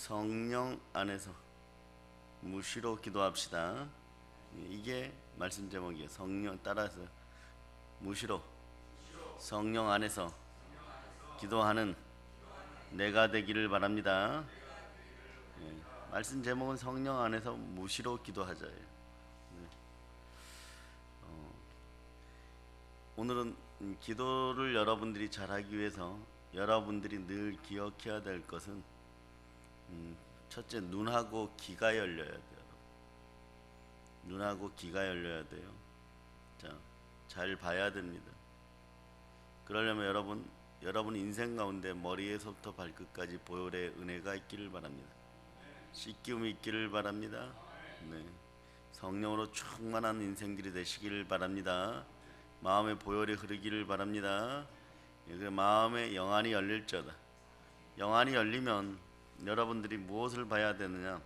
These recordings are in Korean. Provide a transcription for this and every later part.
성령 안에서 무시로 기도합시다. 이게 말씀 제목이에요. 성령 따라서 무시로 성령 안에서 기도하는 내가 되기를 바랍니다. 말씀 제목은 성령 안에서 무시로 기도하자예요. 오늘은 기도를 여러분들이 잘하기 위해서 여러분들이 늘 기억해야 될 것은 첫째, 눈하고 귀가 열려야 돼요. 눈하고 귀가 열려야 돼요. 자, 잘 봐야 됩니다. 그러려면 여러분 인생 가운데 머리에서부터 발끝까지 보혈의 은혜가 있기를 바랍니다. 씻기움이 있기를 바랍니다. 네. 성령으로 충만한 인생들이 되시기를 바랍니다. 마음의 보혈이 흐르기를 바랍니다. 마음의 영안이 열릴저다. 영안이 열리면 여러분들이 무엇을 봐야 되느냐?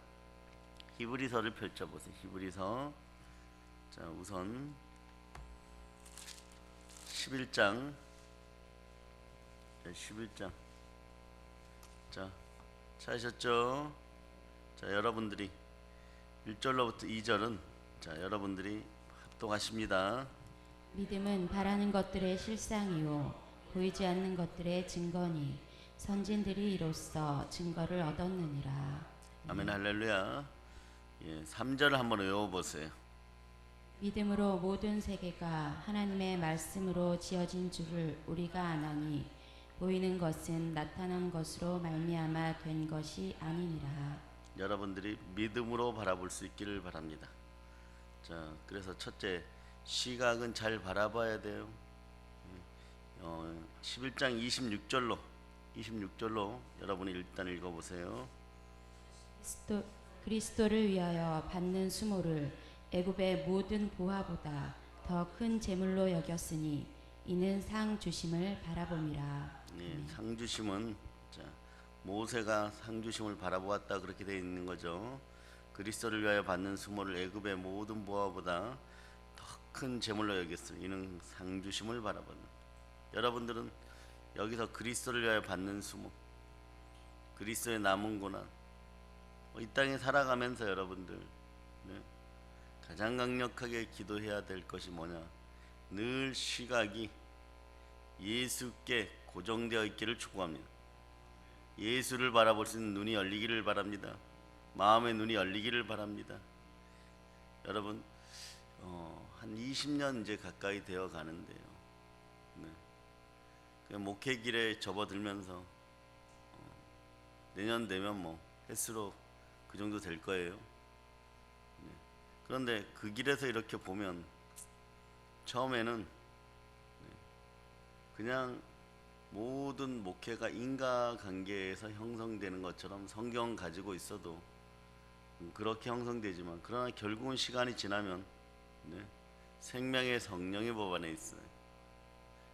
히브리서를 펼쳐보세요. 히브리서. 자, 우선 11장. 11장. 자, 찾으셨죠? 자, 여러분들이 1절로부터 2절은 자, 여러분들이 합독하십니다. 믿음은 바라는 것들의 실상이요 보이지 않는 것들의 증거니 선진들이 이로써 증거를 얻었느니라. 아멘. 할렐루야. 3절을 한번 외워보세요. 믿음으로 모든 세계가 하나님의 말씀으로 지어진 줄을 우리가 아나니 보이는 것은 나타난 것으로 말미암아 된 것이 아니니라. 여러분들이 믿음으로 바라볼 수 있기를 바랍니다. 자, 그래서 첫째, 시각은 잘 바라봐야 돼요. 11장 26절로 여러분이 일단 읽어보세요. 그리스도를 위하여 받는 수모를 애굽의 모든 보화보다 더 큰 재물로 여겼으니 이는 상 주심을 바라봄이라. 상 주심은 자, 모세가 상 주심을 바라보았다 그렇게 되어 있는 거죠. 그리스도를 위하여 받는 수모를 애굽의 모든 보화보다 더 큰 재물로 여겼으니 이는 상 주심을 바라보는. 여러분들은 여기서 그리스도를 위하여 받는 수모, 그리스도의 남은 고난, 이 땅에 살아가면서 여러분들 가장 강력하게 기도해야 될 것이 뭐냐? 늘 시각이 예수께 고정되어 있기를 축복합니다. 예수를 바라볼 수 있는 눈이 열리기를 바랍니다. 마음의 눈이 열리기를 바랍니다. 여러분, 한 20년 이제 가까이 되어 가는데요. 목회길에 접어들면서 내년 되면 뭐 횟수로 그 정도 될 거예요. 그런데 그 길에서 이렇게 보면 처음에는 그냥 모든 목회가 인과관계에서 형성되는 것처럼 성경 가지고 있어도 그렇게 형성되지만 그러나 결국은 시간이 지나면 생명의 성령의 법 안에 있어요.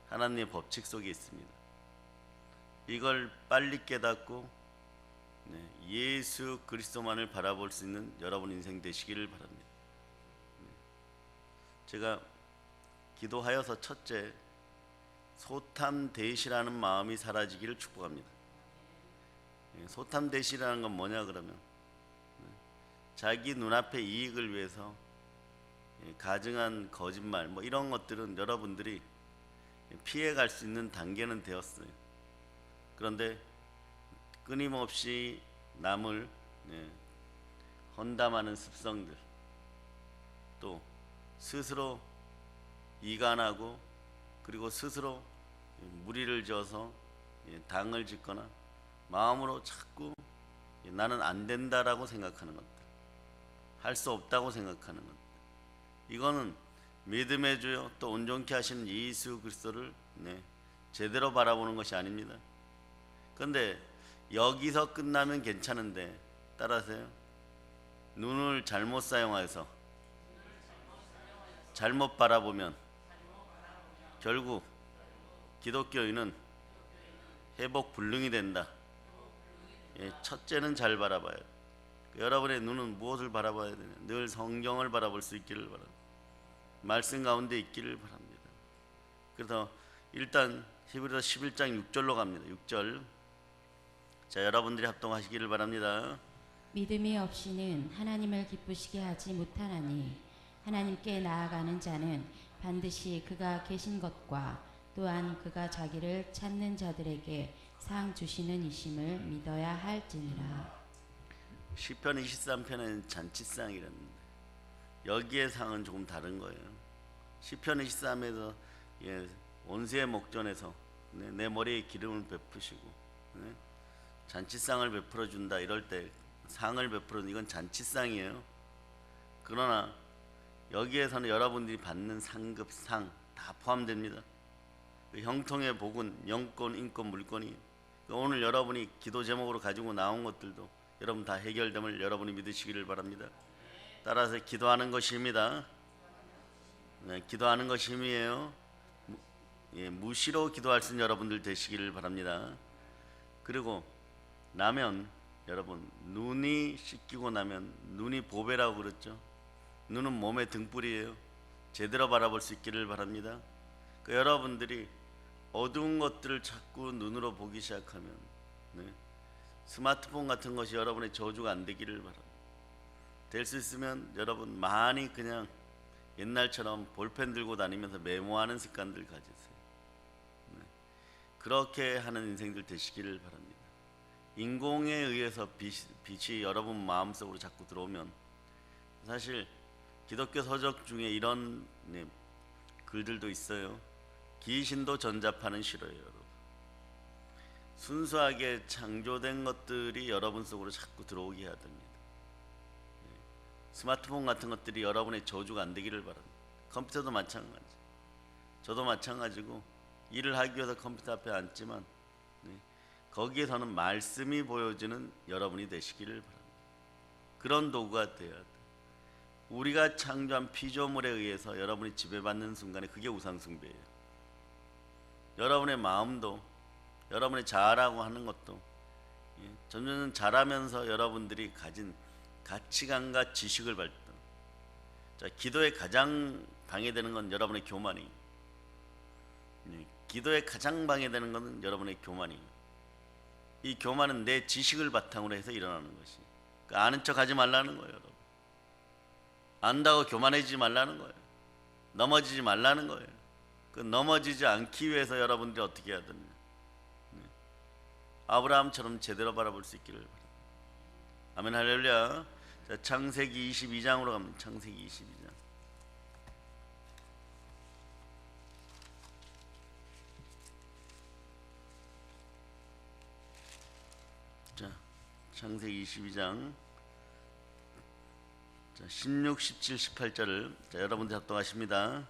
하나님의 법칙 속에 있습니다. 이걸 빨리 깨닫고 예수 그리스도만을 바라볼 수 있는 여러분 인생 되시기를 바랍니다. 제가 기도하여서 첫째, 소탐대시라는 마음이 사라지기를 축복합니다. 소탐대시라는 건 뭐냐 그러면 자기 눈앞의 이익을 위해서 가증한 거짓말 뭐 이런 것들은 여러분들이 피해갈 수 있는 단계는 되었어요. 그런데 끊임없이 남을 헌담하는 습성들, 또 스스로 이간하고 그리고 스스로 무리를 지어서 당을 짓거나 마음으로 자꾸 나는 안 된다라고 생각하는 것들, 할 수 없다고 생각하는 것들, 이거는 믿음의 주요 또 온전케 하시는 예수 그리스도를 제대로 바라보는 것이 아닙니다. 그런데 여기서 끝나면 괜찮은데 따라서요, 눈을 잘못 사용해서 잘못 바라보면 결국 기독교인은 회복 불능이 된다. 첫째는 잘 바라봐요. 여러분의 눈은 무엇을 바라봐야 되냐? 늘 성경을 바라볼 수 있기를 바랍니다. 말씀 가운데 있기를 바랍니다. 그래서 일단 히브리서 11장 6절로 갑니다. 6절 자, 여러분들이 합동하시기를 바랍니다. 믿음이 없이는 하나님을 기쁘시게 하지 못하나니 하나님께 나아가는 자는 반드시 그가 계신 것과 또한 그가 자기를 찾는 자들에게 상 주시는 이심을 믿어야 할지니라. 시편 23편에는 잔치상이랍니다. 여기의 상은 조금 다른 거예요. 시편 23에서 원수의 목전에서 내 머리에 기름을 베푸시고 잔치상을 베풀어 준다 이럴 때 상을 베풀어 이건 잔치상이에요. 그러나 여기에서는 여러분들이 받는 상급 상 다 포함됩니다. 그 형통의 복은 영권, 인권, 물권이 오늘 여러분이 기도 제목으로 가지고 나온 것들도 여러분 다 해결됨을 여러분이 믿으시기를 바랍니다. 따라서 기도하는 것이 힘이다. 기도하는 것이 힘이에요. 무시로 기도할 수 있는 여러분들 되시기를 바랍니다. 그리고 나면 여러분 눈이 씻기고 나면 눈이 보배라고 그랬죠. 눈은 몸의 등불이에요. 제대로 바라볼 수 있기를 바랍니다. 여러분들이 어두운 것들을 자꾸 눈으로 보기 시작하면 스마트폰 같은 것이 여러분의 저주가 안 되기를 바랍니다. 될 수 있으면 여러분 많이 그냥 옛날처럼 볼펜 들고 다니면서 메모하는 습관들 가지세요. 그렇게 하는 인생들 되시기를 바랍니다. 인공에 의해서 빛이 여러분 마음속으로 자꾸 들어오면 사실 기독교 서적 중에 이런 글들도 있어요. 귀신도 전자파는 싫어요. 여러분. 순수하게 창조된 것들이 여러분 속으로 자꾸 들어오게 해야 됩니다. 스마트폰 같은 것들이 여러분의 저주가 안 되기를 바랍니다. 컴퓨터도 마찬가지. 저도 마찬가지고 일을 하기 위해서 컴퓨터 앞에 앉지만 거기에서는 말씀이 보여지는 여러분이 되시기를 바랍니다. 그런 도구가 되어야 돼요. 우리가 창조한 피조물에 의해서 여러분이 지배받는 순간에 그게 우상숭배예요. 여러분의 마음도 여러분의 자아라고 하는 것도 점점 자라면서 여러분들이 가진 가치관과 지식을 발전. 자, 기도에 가장 방해되는 건 여러분의 교만이. 기도에 가장 방해되는 것은 여러분의 교만이. 이 교만은 내 지식을 바탕으로 해서 일어나는 것이. 그러니까 아는 척 하지 말라는 거예요, 여러분. 안다고 교만해지지 말라는 거예요. 넘어지지 말라는 거예요. 그 넘어지지 않기 위해서 여러분들이 어떻게 해야 됩니까? 아브라함처럼 제대로 바라볼 수 있기를 바랍니다. 아멘 할렐루야. 자, 창세기 22장으로 갑니다. 창세기 22장. 자, 창세기 22장. 자, 16, 17, 18절을 여러분들 합동하십니다.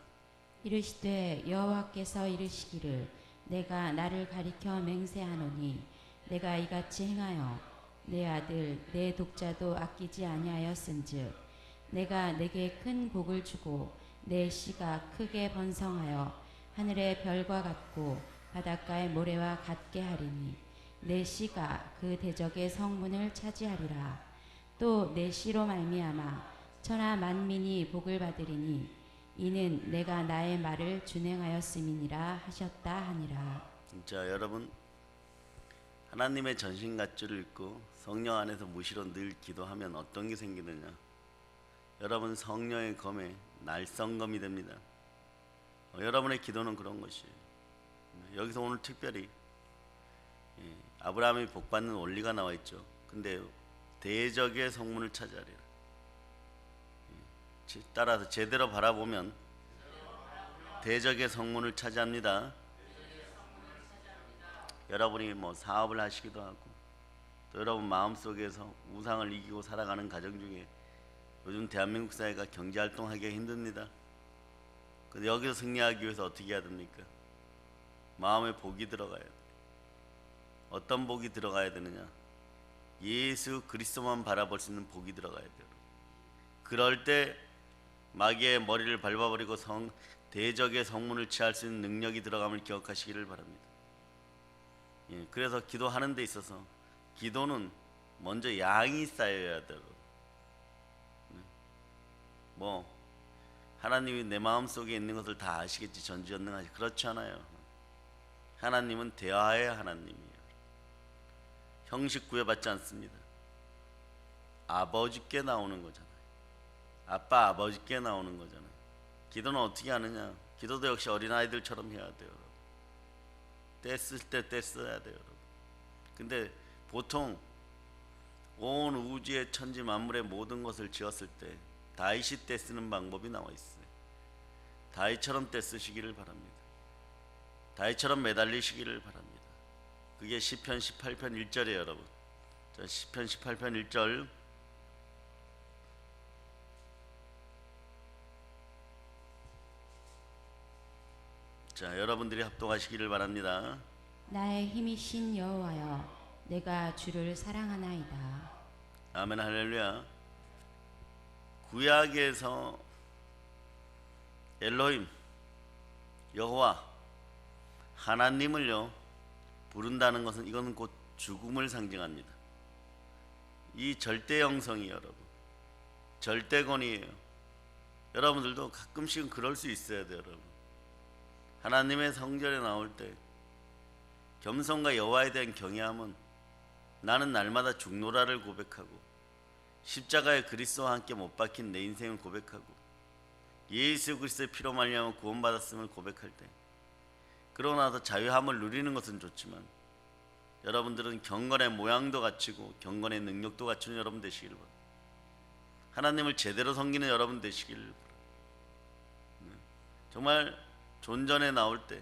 이르시되 여호와께서 이르시기를 내가 나를 가리켜 맹세하노니 내가 이같이 행하여 내 아들 내 독자도 아끼지 아니하였은즉 내가 내게 큰 복을 주고 내 씨가 크게 번성하여 하늘의 별과 같고 바닷가의 모래와 같게 하리니 내 씨가 그 대적의 성문을 차지하리라. 또 내 씨로 말미암아 천하 만민이 복을 받으리니 이는 내가 나의 말을 준행하였음이니라 하셨다 하니라. 자, 여러분 하나님의 전신갑주를 입고 성령 안에서 무시로 늘 기도하면 어떤 게 생기느냐? 여러분 성령의 검에 날성검이 됩니다. 여러분의 기도는 그런 것이에요. 여기서 오늘 특별히 아브라함이 복받는 원리가 나와 있죠. 근데 대적의 성문을 차지하리라. 따라서 제대로 바라보면 대적의 성문을 차지합니다. 여러분이 뭐 사업을 하시기도 하고 또 여러분 마음속에서 우상을 이기고 살아가는 가정 중에 요즘 대한민국 사회가 경제활동하기가 힘듭니다. 근데 여기서 승리하기 위해서 어떻게 해야 됩니까? 마음에 복이 들어가야 돼요. 어떤 복이 들어가야 되느냐? 예수 그리스도만 바라볼 수 있는 복이 들어가야 돼요. 그럴 때 마귀의 머리를 밟아버리고 대적의 성문을 취할 수 있는 능력이 들어감을 기억하시기를 바랍니다. 그래서 기도하는 데 있어서 기도는 먼저 양이 쌓여야 돼요. 뭐 하나님이 내 마음속에 있는 것을 다 아시겠지 전지전능하시. 그렇지 않아요. 하나님은 대화의 하나님이에요. 형식 구애받지 않습니다. 아버지께 나오는 거잖아요. 아빠 아버지께 나오는 거잖아요. 기도는 어떻게 하느냐? 기도도 역시 어린아이들처럼 해야 돼요. 때 쓸 때 때 써야 돼요. 근데 보통 온 우주의 천지 만물의 모든 것을 지었을 때 다윗이 때 쓰는 방법이 나와 있어요. 다윗처럼 때 쓰시기를 바랍니다. 다윗처럼 매달리시기를 바랍니다. 그게 시편 18편 1절이에요, 여러분. 자, 시편 18편 1절. 자, 여러분들이 합독하시기를 바랍니다. 나의 힘이신 여호와여, 내가 주를 사랑하나이다. 아멘, 할렐루야. 구약에서 엘로힘, 여호와, 하나님을요 부른다는 것은 이거는 곧 죽음을 상징합니다. 이 절대 영성이 여러분, 절대권이에요. 여러분들도 가끔씩은 그럴 수 있어야 돼요, 여러분. 하나님의 성전에 나올 때 겸손과 여호와에 대한 경외함은 나는 날마다 죽노라를 고백하고 십자가에 그리스도와 함께 못 박힌 내 인생을 고백하고 예수 그리스도의 피로 말미암아 구원받았음을 고백할 때, 그러고 나서 자유함을 누리는 것은 좋지만 여러분들은 경건의 모양도 갖추고 경건의 능력도 갖추는 여러분 되시기를 바랍니다. 하나님을 제대로 섬기는 여러분 되시기를 바랍니다. 정말 존전에 나올 때,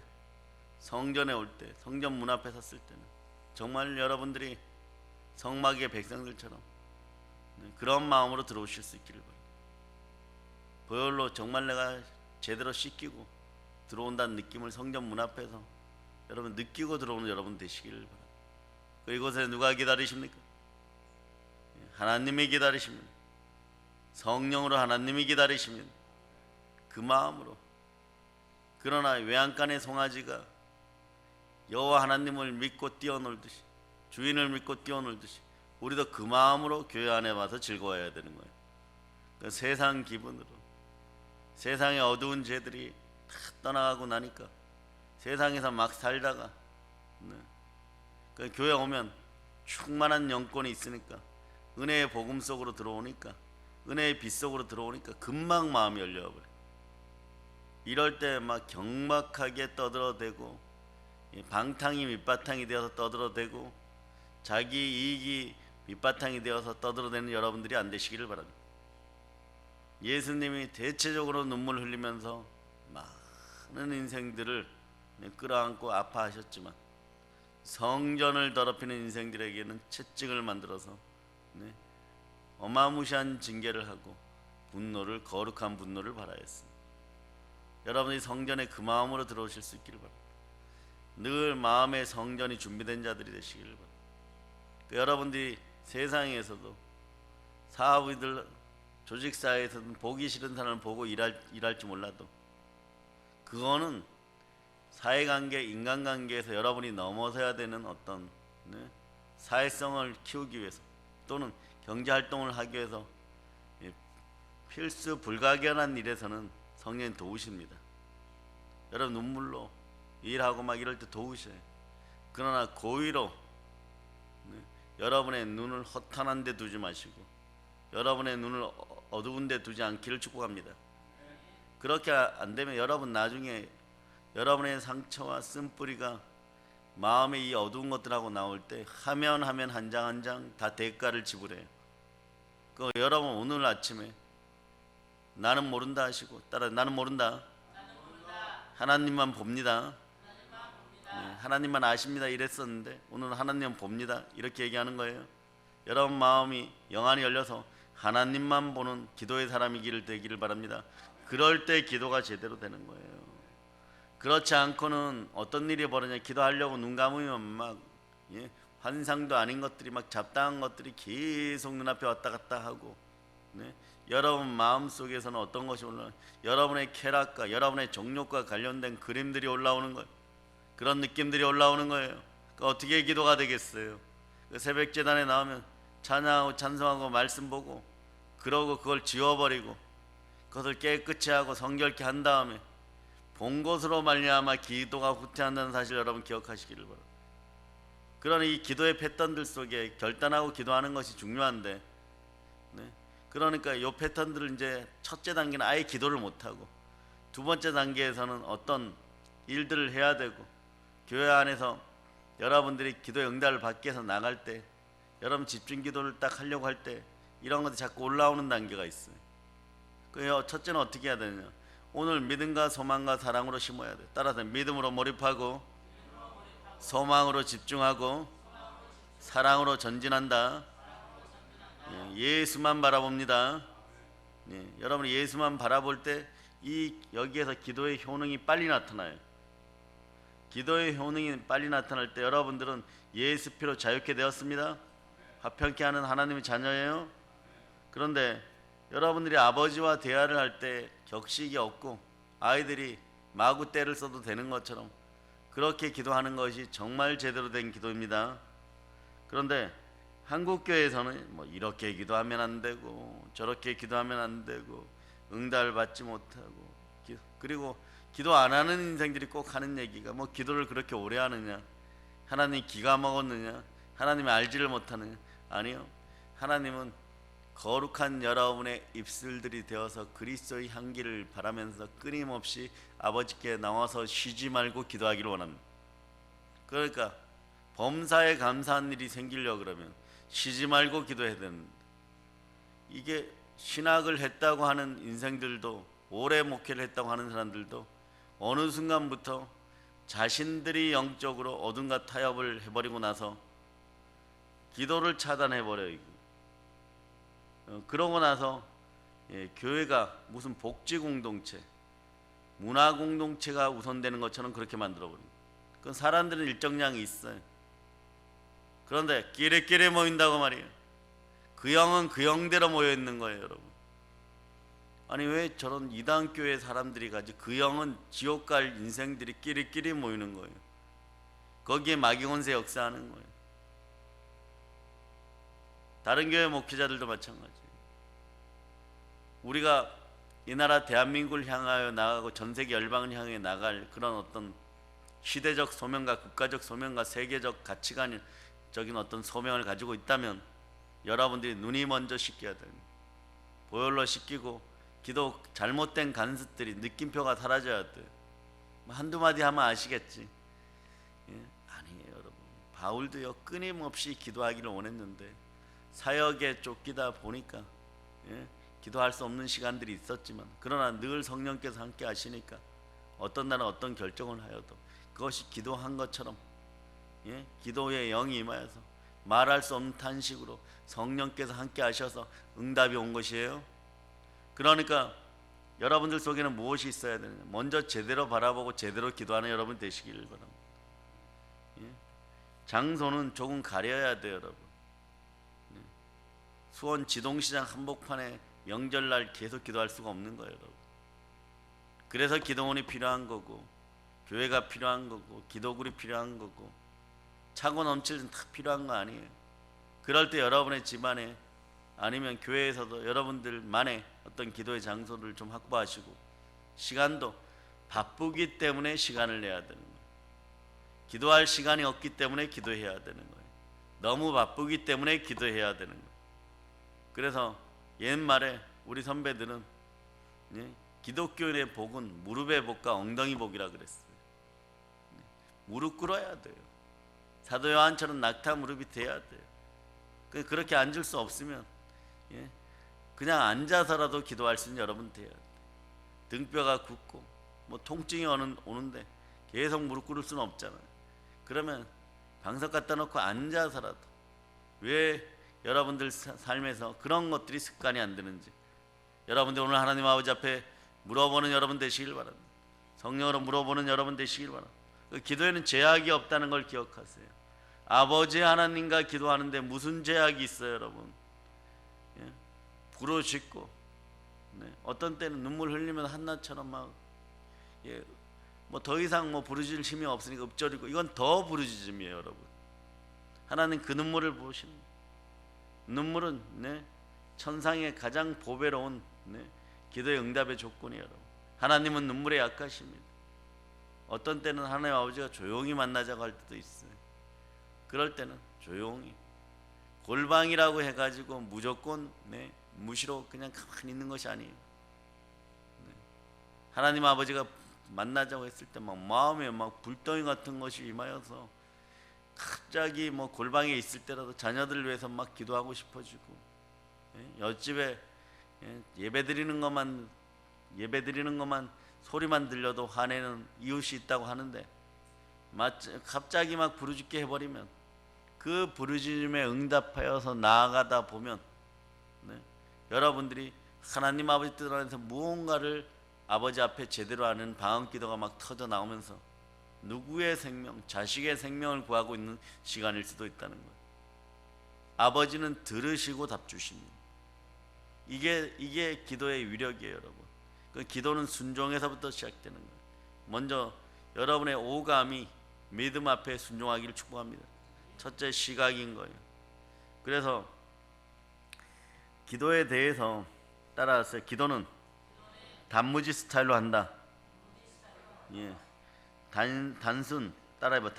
성전에 올 때, 성전 문 앞에 섰을 때는 정말 여러분들이 성막의 백성들처럼 그런 마음으로 들어오실 수 있기를 바랍니다. 보혈로 정말 내가 제대로 씻기고 들어온다는 느낌을 성전 문 앞에서 여러분 느끼고 들어오는 여러분 되시기를 바랍니다. 이곳에 누가 기다리십니까? 하나님이 기다리십니다. 성령으로 하나님이 기다리십니다. 그 마음으로. 그러나 외양간의 송아지가 여호와 하나님을 믿고 뛰어놀듯이, 주인을 믿고 뛰어놀듯이 우리도 그 마음으로 교회 안에 와서 즐거워해야 되는 거예요. 그 세상 기분으로, 세상의 어두운 죄들이 다 떠나가고 나니까 세상에서 막 살다가 그 교회 오면 충만한 영권이 있으니까, 은혜의 복음 속으로 들어오니까, 은혜의 빛 속으로 들어오니까 금방 마음이 열려버려요. 이럴 때 막 경막하게 떠들어대고 방탕이 밑바탕이 되어서 떠들어대고 자기 이익이 밑바탕이 되어서 떠들어대는 여러분들이 안 되시기를 바랍니다. 예수님이 대체적으로 눈물 흘리면서 많은 인생들을 끌어안고 아파하셨지만 성전을 더럽히는 인생들에게는 채찍을 만들어서 어마무시한 징계를 하고 분노를, 거룩한 분노를 발하였습니다. 여러분이 성전에 그 마음으로 들어오실 수 있기를 바랍니다. 늘 마음의 성전이 준비된 자들이 되시기를 바랍니다. 여러분들이 세상에서도 사업이들, 조직사회에서든 보기 싫은 사람을 보고 일할지 몰라도 그거는 사회관계, 인간관계에서 여러분이 넘어서야 되는 어떤 사회성을 키우기 위해서 또는 경제활동을 하기 위해서 필수 불가결한 일에서는 성령이 도우십니다. 여러분 눈물로 일하고 막 이럴 때 도우셔요. 그러나 고의로 여러분의 눈을 허탄한 데 두지 마시고 여러분의 눈을 어두운 데 두지 않기를 축복합니다. 그렇게 안 되면 여러분 나중에 여러분의 상처와 쓴뿌리가 마음의 이 어두운 것들하고 나올 때 하면 한 장 한 장 다 대가를 지불해요. 그 여러분 오늘 아침에 나는 모른다 하시고 따라 나는 모른다. 하나님만 봅니다. 하나님만 아십니다 이랬었는데 오늘 하나님만 봅니다 이렇게 얘기하는 거예요. 여러분 마음이 영안이 열려서 하나님만 보는 기도의 사람이기를 되기를 바랍니다. 그럴 때 기도가 제대로 되는 거예요. 그렇지 않고는 어떤 일이 벌어지냐, 기도하려고 눈 감으면 막 환상도 아닌 것들이 막 잡다한 것들이 계속 눈앞에 왔다 갔다 하고 여러분 마음속에서는 어떤 것이 올라와요? 여러분의 쾌락과 여러분의 정욕과 관련된 그림들이 올라오는 거예요. 그런 느낌들이 올라오는 거예요. 그러니까 어떻게 기도가 되겠어요? 그 새벽 제단에 나오면 찬양하고 찬송하고 말씀 보고 그러고 그걸 지워버리고 그것을 깨끗이 하고 성결케 한 다음에 본 것으로 말미암아 기도가 후퇴한다는 사실 여러분 기억하시기를 바랍니다. 그러니 이 기도의 패턴들 속에 결단하고 기도하는 것이 중요한데, 네. 그러니까 이 패턴들을 이제 첫째 단계는 아예 기도를 못하고, 두 번째 단계에서는 어떤 일들을 해야 되고, 교회 안에서 여러분들이 기도의 응답을 받기 위해서 나갈 때, 여러분 집중 기도를 딱 하려고 할 때 이런 것들이 자꾸 올라오는 단계가 있어요. 그 첫째는 어떻게 해야 되느냐? 오늘 믿음과 소망과 사랑으로 심어야 돼. 따라서 믿음으로 몰입하고, 소망으로 집중하고, 사랑으로 전진한다. 예수만 바라봅니다. 여러분이 예수만 바라볼 때 여기에서 기도의 효능이 빨리 나타나요. 기도의 효능이 빨리 나타날 때 여러분들은 예수 피로 자유케 되었습니다. 화평케 하는 하나님의 자녀예요. 그런데 여러분들이 아버지와 대화를 할 때 격식이 없고 아이들이 마구 때를 써도 되는 것처럼 그렇게 기도하는 것이 정말 제대로 된 기도입니다. 그런데 한국 교회에서는 뭐 이렇게 기도하면 안 되고 저렇게 기도하면 안 되고 응답을 받지 못하고, 그리고 기도 안 하는 인생들이 꼭 하는 얘기가 뭐 기도를 그렇게 오래 하느냐, 하나님 기가 먹었느냐, 하나님이 알지를 못하느냐. 아니요, 하나님은 거룩한 여러분의 입술들이 되어서 그리스도의 향기를 바라면서 끊임없이 아버지께 나와서 쉬지 말고 기도하기를 원합니다. 그러니까 범사에 감사한 일이 생기려고 그러면 쉬지 말고 기도해야 됩니다. 이게 신학을 했다고 하는 인생들도, 오래 목회를 했다고 하는 사람들도 어느 순간부터 자신들이 영적으로 어둠과 타협을 해버리고 나서 기도를 차단해버려요. 그러고 나서 교회가 무슨 복지 공동체, 문화 공동체가 우선되는 것처럼 그렇게 만들어버립니다. 그건 사람들은 일정량이 있어요. 그런데 끼리끼리 모인다고 말이에요. 그 영은 그 영대로 모여있는 거예요, 여러분. 아니 왜 저런 이단 교회 사람들이 가지, 그 영은 지옥 갈 인생들이 끼리끼리 모이는 거예요. 거기에 마귀권세 역사하는 거예요. 다른 교회 목회자들도 마찬가지예요. 우리가 이 나라 대한민국을 향하여 나가고 전 세계 열방을 향해 나갈 그런 어떤 시대적 소명과 국가적 소명과 세계적 가치관적인 어떤 소명을 가지고 있다면 여러분들이 눈이 먼저 씻겨야 됩니다. 보혈로 씻기고 기도 잘못된 간섭들이 느낌표가 사라져야 돼요. 한두 마디 하면 아시겠지. 아니에요, 여러분. 바울도요 끊임없이 기도하기를 원했는데 사역에 쫓기다 보니까 기도할 수 없는 시간들이 있었지만, 그러나 늘 성령께서 함께 하시니까 어떤 날은 어떤 결정을 하여도 그것이 기도한 것처럼 기도의 영이 임하여서 말할 수 없는 탄식으로 성령께서 함께 하셔서 응답이 온 것이에요. 그러니까 여러분들 속에는 무엇이 있어야 되느냐? 먼저 제대로 바라보고 제대로 기도하는 여러분 되시기를 바랍니다. 장소는 조금 가려야 돼요, 여러분. 수원 지동시장 한복판에 명절날 계속 기도할 수가 없는 거예요, 여러분. 그래서 기도원이 필요한 거고, 교회가 필요한 거고, 기도굴이 필요한 거고, 차고 넘치는 다 필요한 거 아니에요. 그럴 때 여러분의 집안에 아니면 교회에서도 여러분들만의 어떤 기도의 장소를 좀 확보하시고, 시간도 바쁘기 때문에 시간을 내야 되는 거예요. 기도할 시간이 없기 때문에 기도해야 되는 거예요. 너무 바쁘기 때문에 기도해야 되는 거예요. 그래서 옛말에 우리 선배들은 기독교인의 복은 무릎의 복과 엉덩이 복이라 그랬어요. 무릎 꿇어야 돼요. 사도 요한처럼 낙타 무릎이 돼야 돼요. 그렇게 앉을 수 없으면 그냥 앉아서라도 기도할 수 있는 여러분 돼야 돼요. 등뼈가 굳고 뭐 통증이 오는데 계속 무릎 꿇을 수는 없잖아요. 그러면 방석 갖다 놓고 앉아서라도, 왜 여러분들 삶에서 그런 것들이 습관이 안 되는지 여러분들 오늘 하나님 아버지 앞에 물어보는 여러분 되시길 바랍니다. 성령으로 물어보는 여러분 되시길 바랍니다. 그 기도에는 제약이 없다는 걸 기억하세요. 아버지 하나님과 기도하는데 무슨 제약이 있어요, 여러분? 부르짖고 어떤 때는 눈물 흘리면 한나처럼 막 뭐 더 이상 뭐 부르짖을 힘이 없으니까 읊조리고, 이건 더 부르짖음이에요, 여러분. 하나님 그 눈물을 보십니다. 눈물은 천상의 가장 보배로운 기도의 응답의 조건이에요, 여러분. 하나님은 눈물에 약하십니다. 어떤 때는 하나님 아버지가 조용히 만나자고 할 때도 있어요. 그럴 때는 조용히 골방이라고 해가지고 무조건 무시로 그냥 가만히 있는 것이 아니에요. 하나님 아버지가 만나자고 했을 때 막 마음에 막 불덩이 같은 것이 임하여서 갑자기 뭐 골방에 있을 때라도 자녀들을 위해서 막 기도하고 싶어지고, 옆집에 예배드리는 것만 소리만 들려도 화내는 이웃이 있다고 하는데 갑자기 막 부르짖게 해버리면 그 부르짖음에 응답하여서 나아가다 보면 여러분들이 하나님 아버지 뜻 안에서 무언가를 아버지 앞에 제대로 하는 방언 기도가 막 터져 나오면서 누구의 생명, 자식의 생명을 구하고 있는 시간일 수도 있다는 거예요. 아버지는 들으시고 답 주십니다. 이게 기도의 위력이에요, 여러분. 그 기도는 순종에서부터 시작되는 거예요. 먼저 여러분의 오감이 믿음 앞에 순종하기를 축복합니다. 첫째, 시각인 거예요. 그래서 기도에 대해서 따라왔어요. 기도는 단무지 스타일로 한다. 예. 단순 따라해봐.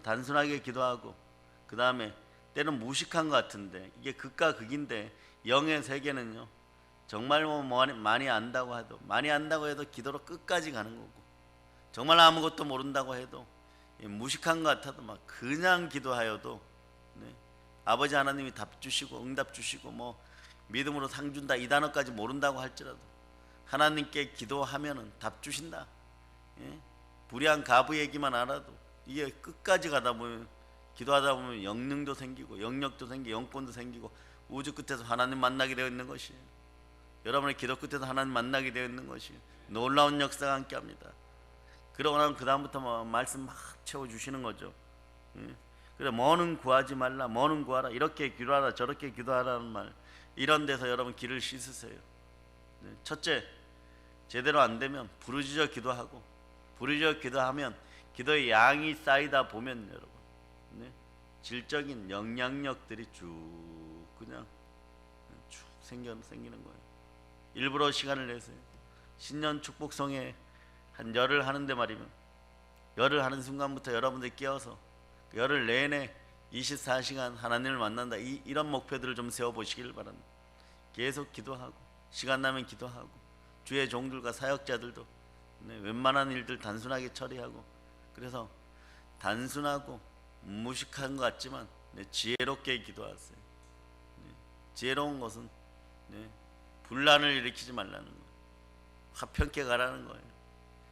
단순하게 기도하고, 그 다음에 때는 무식한 것 같은데 이게 극과 극인데, 영의 세계는요 정말 뭐 많이 안다고 해도 기도로 끝까지 가는 거고, 정말 아무것도 모른다고 해도 무식한 것 같아도 막 그냥 기도하여도 아버지 하나님이 답 주시고 응답 주시고 뭐 믿음으로 상 준다 이 단어까지 모른다고 할지라도 하나님께 기도하면은 답 주신다. 불의한 가부 얘기만 알아도 이게 끝까지 가다 보면, 기도하다 보면 영능도 생기고 영력도 생기고 영권도 생기고 우주 끝에서 하나님 만나게 되어 있는 것이에요. 여러분의 기도 끝에서 하나님 만나게 되어 있는 것이에요. 놀라운 역사가 함께합니다. 그러고 나면 그 다음부터 말씀 막 채워주시는 거죠. 그래, 뭐는 구하지 말라, 뭐는 구하라, 이렇게 기도하라 저렇게 기도하라는 말, 이런 데서 여러분 귀를 씻으세요. 첫째, 제대로 안 되면 부르짖어 기도하고, 부르짖어 기도하면 기도의 양이 쌓이다 보면 여러분 질적인 영향력들이 쭉 그냥 쭉 생기는 거예요. 일부러 시간을 내세요. 신년 축복성에 한 열을 하는데 말이면, 열을 하는 순간부터 여러분들이 깨어서 열흘 내내 24시간 하나님을 만난다, 이런 목표들을 좀 세워보시길 바랍니다. 계속 기도하고, 시간 나면 기도하고, 주의 종들과 사역자들도 웬만한 일들 단순하게 처리하고, 그래서 단순하고 무식한 것 같지만 지혜롭게 기도하세요. 지혜로운 것은 분란을 일으키지 말라는 거예요. 화평케 가라는 거예요.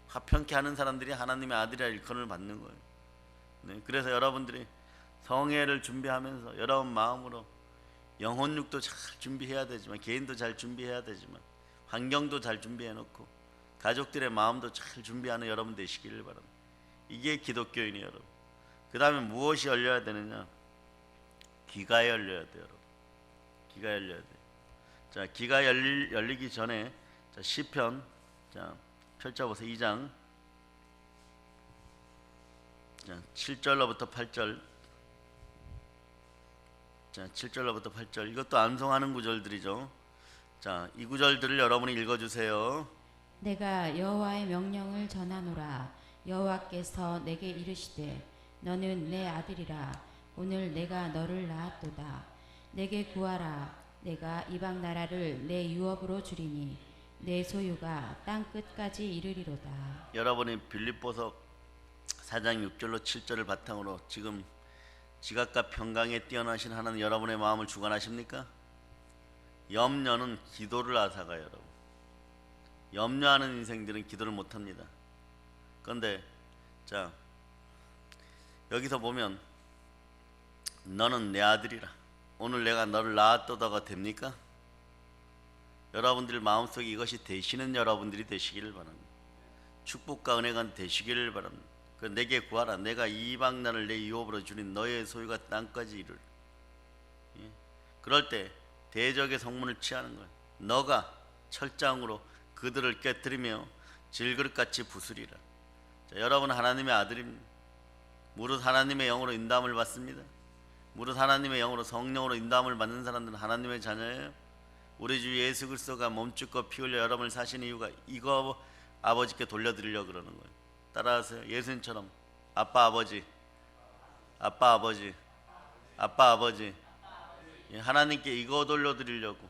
화평케 하는 사람들이 하나님의 아들이라 일컬음을 받는 거예요. 그래서 여러분들이 성회를 준비하면서 여러분 마음으로 영혼육도 잘 준비해야 되지만, 개인도 잘 준비해야 되지만, 환경도 잘 준비해 놓고 가족들의 마음도 잘 준비하는 여러분 되시기를 바랍니다. 이게 기독교인이에요, 여러분. 그 다음에 무엇이 열려야 되느냐? 귀가 열려야 돼요, 여러분. 귀가 열려야 돼요. 자, 귀가 열리기 전에 시편, 펼쳐보세요. 2장 7절로부터 8절. 7절로부터 8절. 이것도 암송하는 구절들이죠. 자, 이 구절들을 여러분이 읽어주세요. 내가 여호와의 명령을 전하노라. 여호와께서 내게 이르시되 너는 내 아들이라. 오늘 내가 너를 낳았도다. 내게 구하라. 내가 이방 나라를 내 유업으로 주리니 내 소유가 땅 끝까지 이르리로다. 여러분이 빌립보서 4장 6절로 7절을 바탕으로 지금 지각과 평강에 뛰어나신 하나님 여러분의 마음을 주관하십니까? 염려는 기도를 앗아가요, 여러분. 염려하는 인생들은 기도를 못합니다. 그런데 자, 여기서 보면 너는 내 아들이라. 오늘 내가 너를 낳았도다가 됩니까? 여러분들 마음속에 이것이 되시는 여러분들이 되시기를 바랍니다. 축복과 은혜가 되시기를 바랍니다. 그 내게 구하라. 내가 이방 나라를 내 유업으로 주린 너의 소유가 땅까지 이르리. 그럴 때 대적의 성문을 취하는 거예요. 너가 철장으로 그들을 깨뜨리며 질그릇같이 부수리라. 자, 여러분 하나님의 아들입니다. 무릇 하나님의 영으로 인도함을 받습니다. 무릇 하나님의 영으로 성령으로 인도함을 받는 사람들은 하나님의 자녀예요. 우리 주 예수 그리스도가 몸죽고 피 흘려 여러분을 사신 이유가 이거 아버지께 돌려드리려고 그러는 거예요. 따라하세요. 예수님처럼 아빠 아빠 아버지, 아빠 아버지. 예, 하나님께 이거 돌려드리려고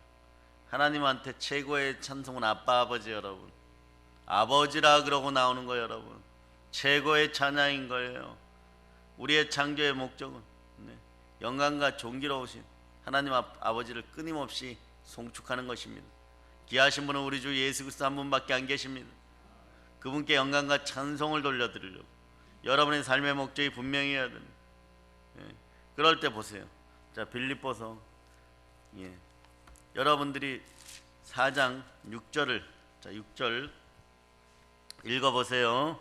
하나님한테 최고의 찬송은 아빠 아버지 여러분. 아버지라 그러고 나오는 거예요 여러분. 최고의 찬양인 거예요. 우리의 창조의 목적은 영광과 존귀로우신 하나님 아버지를 끊임없이 송축하는 것입니다. 귀하신 분은 우리 주 예수 그리스도 한 분밖에 안 계십니다. 그분께 영광과 찬송을 돌려드리려고 여러분의 삶의 목적이 분명해야 됩니다. 그럴 때 보세요. 자, 빌립보서 여러분들이 4장 6절을 6절 읽어보세요.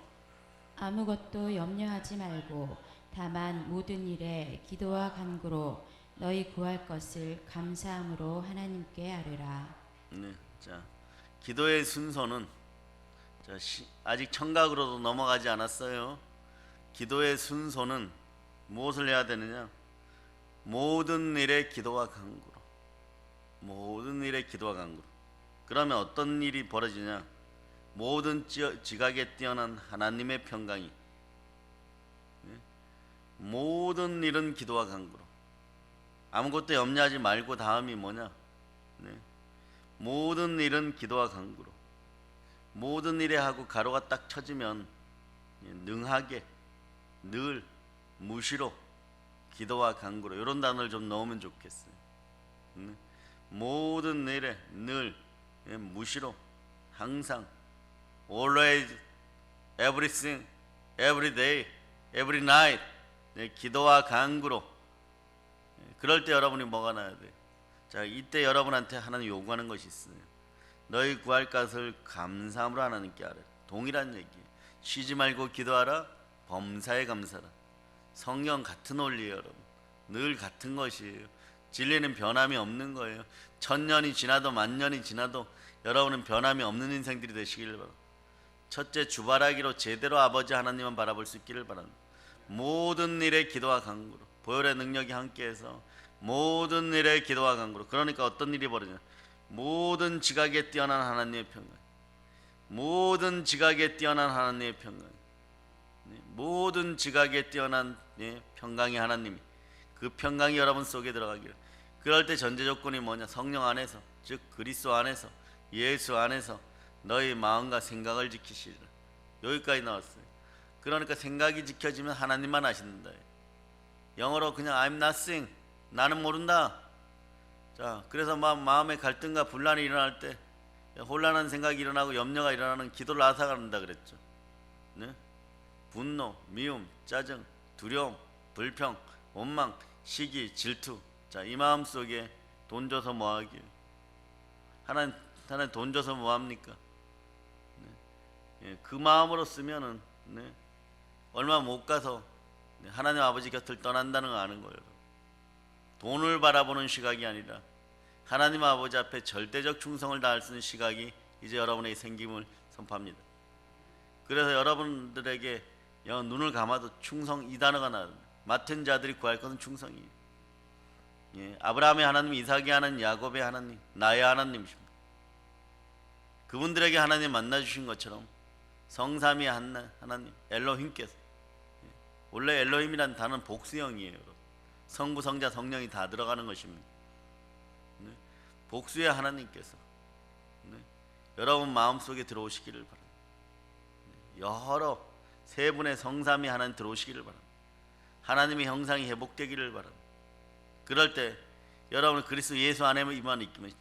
아무것도 염려하지 말고 다만 모든 일에 기도와 간구로 너희 구할 것을 감사함으로 하나님께 아뢰라. 자, 기도의 순서는 아직 청각으로도 넘어가지 않았어요. 기도의 순서는 무엇을 해야 되느냐? 모든 일에 기도와 간구로. 모든 일에 기도와 간구로. 그러면 어떤 일이 벌어지냐? 모든 지각에 뛰어난 하나님의 평강이 모든 일은 기도와 간구로. 아무것도 염려하지 말고 다음이 뭐냐? 모든 일은 기도와 간구로. 모든 일에 하고 가로가 딱 쳐지면 능하게 늘 무시로 기도와 간구로 이런 단어를 좀 넣으면 좋겠어요. 모든 일에 늘 무시로 항상 always everything every day every night 기도와 간구로. 그럴 때 여러분이 뭐가 나야 돼? 자, 이때 여러분한테 하나님 요구하는 것이 있어요. 너희 구할 것을 감사함으로 하나님께 하라. 동일한 얘기예요. 쉬지 말고 기도하라. 범사에 감사라. 성경 같은 원리예요 여러분. 늘 같은 것이에요. 진리는 변함이 없는 거예요. 1000년이 지나도 10,000년이 지나도 여러분은 변함이 없는 인생들이 되시기를 바랍니다. 첫째, 주바라기로 제대로 아버지 하나님만 바라볼 수 있기를 바랍니다. 모든 일에 기도와 간구로. 보혈의 능력이 함께해서 모든 일에 기도와 간구로. 그러니까 어떤 일이 벌어지냐? 모든 지각에 뛰어난 하나님의 평강. 모든 지각에 뛰어난 하나님의 평강. 모든 지각에 뛰어난 평강의 하나님이 그 평강이 여러분 속에 들어가기를. 그럴 때 전제 조건이 뭐냐? 성령 안에서, 즉 그리스도 안에서, 예수 안에서 너희 마음과 생각을 지키시리라. 여기까지 나왔어요. 그러니까 생각이 지켜지면 하나님만 아신다. 영어로 그냥 I'm nothing, 나는 모른다. 자, 그래서 마음의 갈등과 분란이 일어날 때 혼란한 생각이 일어나고 염려가 일어나는 기도를 앗아간다 그랬죠. 분노, 미움, 짜증, 두려움, 불평, 원망, 시기, 질투. 자, 이 마음 속에 돈 줘서 뭐하기요? 하나님 돈 줘서 뭐합니까? 그 마음으로 쓰면은 얼마 못 가서 하나님 아버지 곁을 떠난다는 거 아는 거예요. 돈을 바라보는 시각이 아니라 하나님 아버지 앞에 절대적 충성을 다할 수 있는 시각이 이제 여러분에게 생김을 선포합니다. 그래서 여러분들에게 눈을 감아도 충성 이 단어가 나옵니다. 맡은 자들이 구할 것은 충성이에요. 아브라함의 하나님, 이삭의 하나님, 야곱의 하나님, 나의 하나님이십니다. 그분들에게 하나님 만나주신 것처럼 성삼위 하나님 엘로힘께서, 원래 엘로힘이란 단어는 복수형이에요. 성부, 성자, 성령이 다 들어가는 것입니다. 복수의 하나님께서 여러분 마음속에 들어오시기를 바랍니다. 여러 세 분의 성삼위 하나님 들어오시기를 바랍니다. 하나님의 형상이 회복되기를 바랍니다. 그럴 때 여러분은 그리스도 예수 안에만 있기만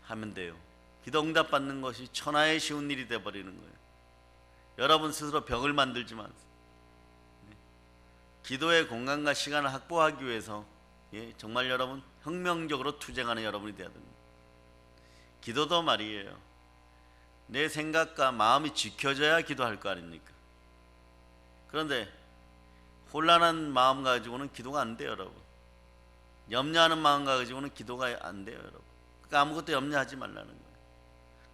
하면 돼요. 기도 응답 받는 것이 천하의 쉬운 일이 되어버리는 거예요. 여러분 스스로 벽을 만들지 마세요. 기도의 공간과 시간을 확보하기 위해서 정말 여러분 혁명적으로 투쟁하는 여러분이 되어야 됩니다. 기도도 말이에요. 내 생각과 마음이 지켜져야 기도할 거 아닙니까? 그런데 혼란한 마음 가지고는 기도가 안 돼요, 여러분. 염려하는 마음 가지고는 기도가 안 돼요, 여러분. 그러니까 아무것도 염려하지 말라는 거예요.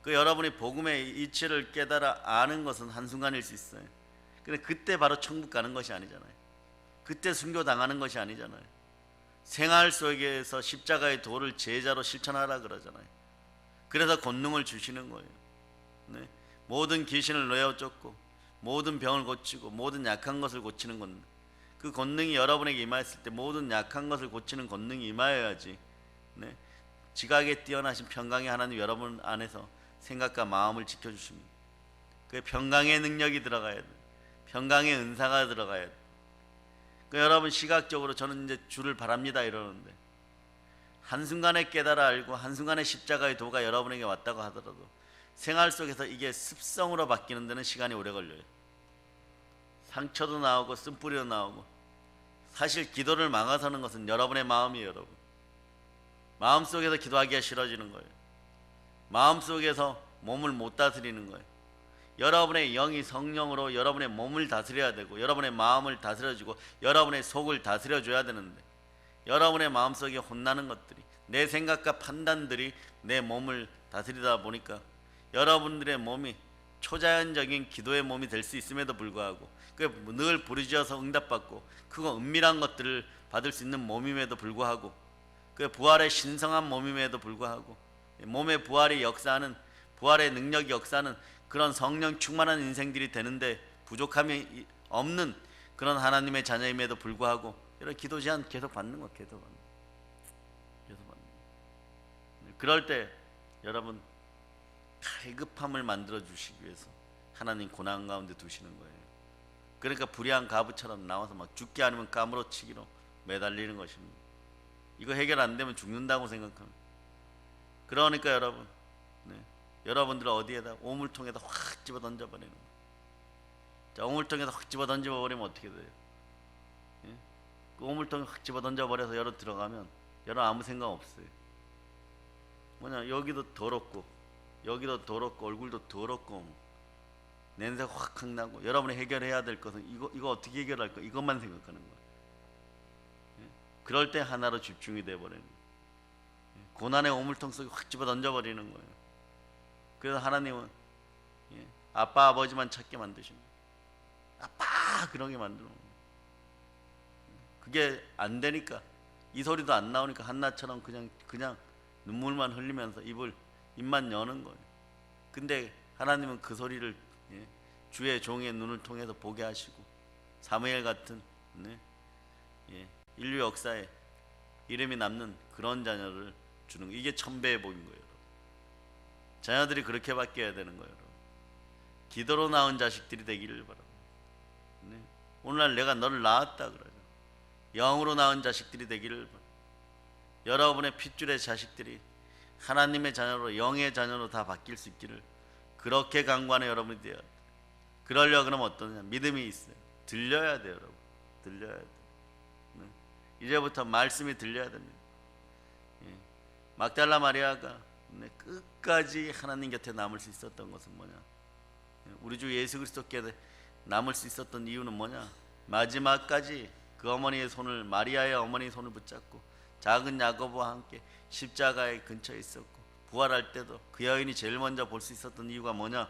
그 여러분이 복음의 이치를 깨달아 아는 것은 한순간일 수 있어요. 근데 그때 바로 천국 가는 것이 아니잖아요. 그때 순교 당하는 것이 아니잖아요. 생활 속에서 십자가의 도를 제자로 실천하라 그러잖아요. 그래서 권능을 주시는 거예요. 모든 귀신을 내어 쫓고 모든 병을 고치고 모든 약한 것을 고치는 건 그 권능이 여러분에게 임하였을 때 모든 약한 것을 고치는 권능이 임하여야지. 네. 지각에 뛰어나신 평강의 하나님 여러분 안에서 생각과 마음을 지켜주십니다. 그 평강의 능력이 들어가야 돼. 평강의 은사가 들어가야 돼. 그 여러분 시각적으로 저는 이제 주를 바랍니다 이러는데 한순간에 깨달아 알고 한순간에 십자가의 도가 여러분에게 왔다고 하더라도 생활 속에서 이게 습성으로 바뀌는 데는 시간이 오래 걸려요. 상처도 나오고 쓴뿌리도 나오고. 사실 기도를 막아서는 것은 여러분의 마음이에요. 여러분 마음속에서 기도하기가 싫어지는 거예요. 마음속에서 몸을 못 다스리는 거예요. 여러분의 영이 성령으로 여러분의 몸을 다스려야 되고 여러분의 마음을 다스려주고 여러분의 속을 다스려줘야 되는데 여러분의 마음속에 혼나는 것들이 내 생각과 판단들이 내 몸을 다스리다 보니까 여러분들의 몸이 초자연적인 기도의 몸이 될 수 있음에도 불구하고 늘 부르짖어서 응답받고 그거 은밀한 것들을 받을 수 있는 몸임에도 불구하고 그 부활의 신성한 몸임에도 불구하고 몸의 부활이 역사하는 부활의 능력이 역사하는 그런 성령 충만한 인생들이 되는데 부족함이 없는 그런 하나님의 자녀임에도 불구하고 이런 기도 제안 계속 받는 거 계속 받는 거. 그럴 때 여러분 갈급함을 만들어 주시기 위해서 하나님 고난 가운데 두시는 거예요. 그러니까 불의한 가부처럼 나와서 막 죽게 아니면 까무러치기로 매달리는 것입니다. 이거 해결 안 되면 죽는다고 생각합니다. 그러니까 여러분 여러분들은 어디에다 오물통에다 확 집어 던져버리는 거예요. 자, 오물통에다 확 집어 던져버리면 어떻게 돼요? 예? 그 오물통에 확 집어 던져버려서 여러 들어가면 여러 아무 생각 없어요. 뭐냐 여기도 더럽고 여기도 더럽고 얼굴도 더럽고 냄새 확 나고 여러분이 해결해야 될 것은 이거 어떻게 해결할까 이것만 생각하는 거예요. 예? 그럴 때 하나로 집중이 돼버리는 거예요. 고난의 오물통 속에 확 집어 던져버리는 거예요. 그래서 하나님은 아빠 아버지만 찾게 만드십니다. 아빠 그러게 만드는 거예요. 그게 안 되니까 이 소리도 안 나오니까 한나처럼 그냥 눈물만 흘리면서 입만 여는 거예요. 근데 하나님은 그 소리를 주의 종의 눈을 통해서 보게 하시고 사무엘 같은 인류 역사에 이름이 남는 그런 자녀를 주는 거. 이게 천배의 복인 거예요. 자녀들이 그렇게 바뀌어야 되는 거예요. 기도로 낳은 자식들이 되기를 바랍니다. 오늘날 내가 너를 낳았다 그러죠. 영으로 낳은 자식들이 되기를 바랍니다. 여러분의 핏줄의 자식들이 하나님의 자녀로 영의 자녀로 다 바뀔 수 있기를 그렇게 강구하는 여러분이 되어야 돼요. 그러려고 그러면 어떠냐 믿음이 있어요. 들려야 돼요. 여러분 들려야 돼요. 이제부터 말씀이 들려야 됩니다. 막달라 마리아가 끝까지 하나님 곁에 남을 수 있었던 것은 뭐냐? 우리 주 예수 그리스도께 남을 수 있었던 이유는 뭐냐? 마지막까지 그 어머니의 손을 마리아의 어머니의 손을 붙잡고 작은 야고보와 함께 십자가의 근처에 있었고 부활할 때도 그 여인이 제일 먼저 볼 수 있었던 이유가 뭐냐?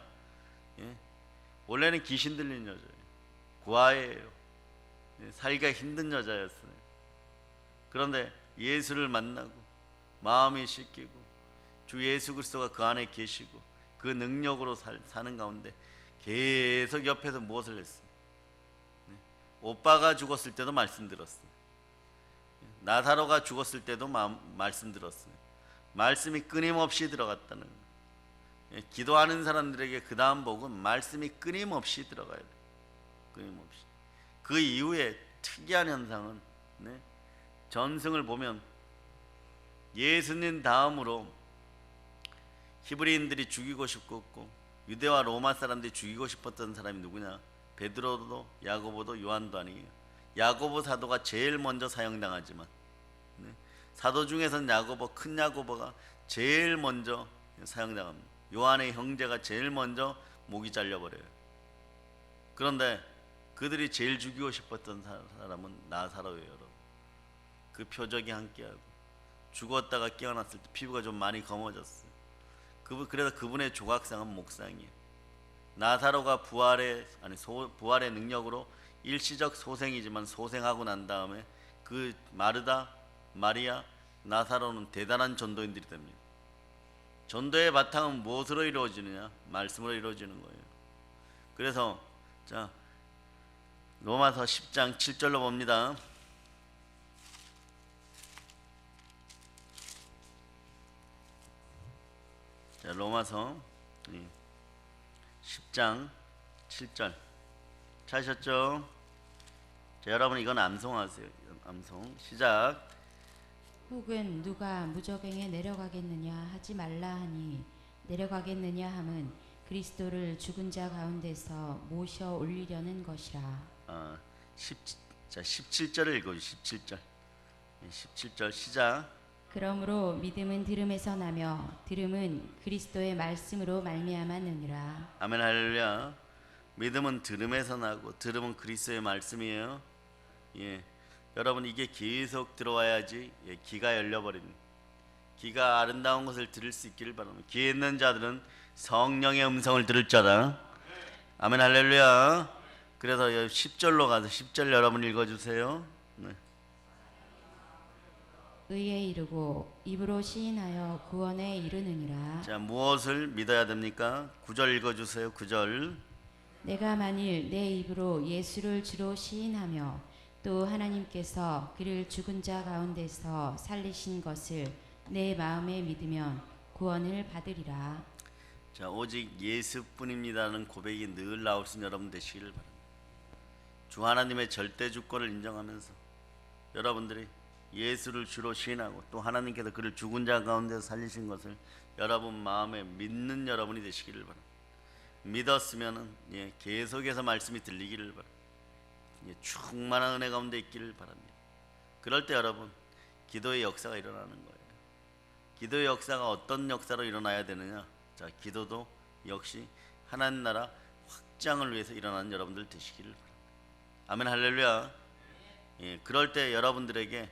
원래는 귀신 들린 여자예요. 고아예요. 살기가 힘든 여자였어요. 그런데 예수를 만나고 마음이 씻기고 주 예수 그리스도가 그 안에 계시고 그 능력으로 사는 가운데 계속 옆에서 무엇을 했어요? 오빠가 죽었을 때도 말씀 들었어요. 나사로가 죽었을 때도 말씀 들었어요. 말씀이 끊임없이 들어갔다는 거예요. 기도하는 사람들에게 그 다음 복은 말씀이 끊임없이 들어가야 돼요. 끊임없이. 그 이후에 특이한 현상은 전승을 보면 예수님 다음으로 히브리인들이 죽이고 싶었고 유대와 로마 사람들이 죽이고 싶었던 사람이 누구냐? 베드로도 야고보도 요한도 아니에요. 야고보 사도가 제일 먼저 사형당하지만 사도 중에서는 야고보 큰 야고보가 제일 먼저 사형당합니다. 요한의 형제가 제일 먼저 목이 잘려버려요. 그런데 그들이 제일 죽이고 싶었던 사람은 나사로예요. 여러분. 그 표적이 함께하고 죽었다가 깨어났을 때 피부가 좀 많이 검어졌어요. 그래서 그분의 조각상은 목상이에요. 나사로가 부활의 능력으로 일시적 소생이지만 소생하고 난 다음에 그 마르다, 마리아, 나사로는 대단한 전도인들이 됩니다. 전도의 바탕은 무엇으로 이루어지느냐? 말씀으로 이루어지는 거예요. 그래서 로마서 10장 7절로 봅니다. 자, 로마서 10장 7절 찾으셨죠? 자, 여러분 이건 암송하세요. 암송 시작. 혹은 누가 무저갱에 내려가겠느냐 하지 말라 하니 내려가겠느냐 함은 그리스도를 죽은 자 가운데서 모셔 올리려는 것이라. 17절을 읽어주세요. 17절 17절 시작. 그러므로 믿음은 들음에서 나며 들음은 그리스도의 말씀으로 말미암았느니라. 아멘 할렐루야. 믿음은 들음에서 나고 들음은 그리스도의 말씀이에요. 예, 여러분 이게 계속 들어와야지 귀가 열려버립니다. 귀가 아름다운 것을 들을 수 있기를 바랍니다. 귀 있는 자들은 성령의 음성을 들을 자라. 아멘 할렐루야. 그래서 10절로 가서 10절 여러분 읽어주세요. 네. 의에 이르고 입으로 시인하여 구원에 이르느니라. 자, 무엇을 믿어야 됩니까? 9절 읽어주세요. 9절. 내가 만일 내 입으로 예수를 주로 시인하며 또 하나님께서 그를 죽은 자 가운데서 살리신 것을 내 마음에 믿으면 구원을 받으리라. 자, 오직 예수뿐입니다는 고백이 늘 나올 수 있는 여러분 되시기를 바랍니다. 주 하나님의 절대 주권을 인정하면서 여러분들이 예수를 주로 시인하고 또 하나님께서 그를 죽은 자 가운데서 살리신 것을 여러분 마음에 믿는 여러분이 되시기를 바랍니다. 믿었으면은 계속해서 말씀이 들리기를 바랍니다. 충만한 은혜 가운데 있기를 바랍니다. 그럴 때 여러분 기도의 역사가 일어나는 거예요. 기도의 역사가 어떤 역사로 일어나야 되느냐? 자, 기도도 역시 하나님 나라 확장을 위해서 일어나는 여러분들 되시기를 바랍니다. 아멘 할렐루야. 그럴 때 여러분들에게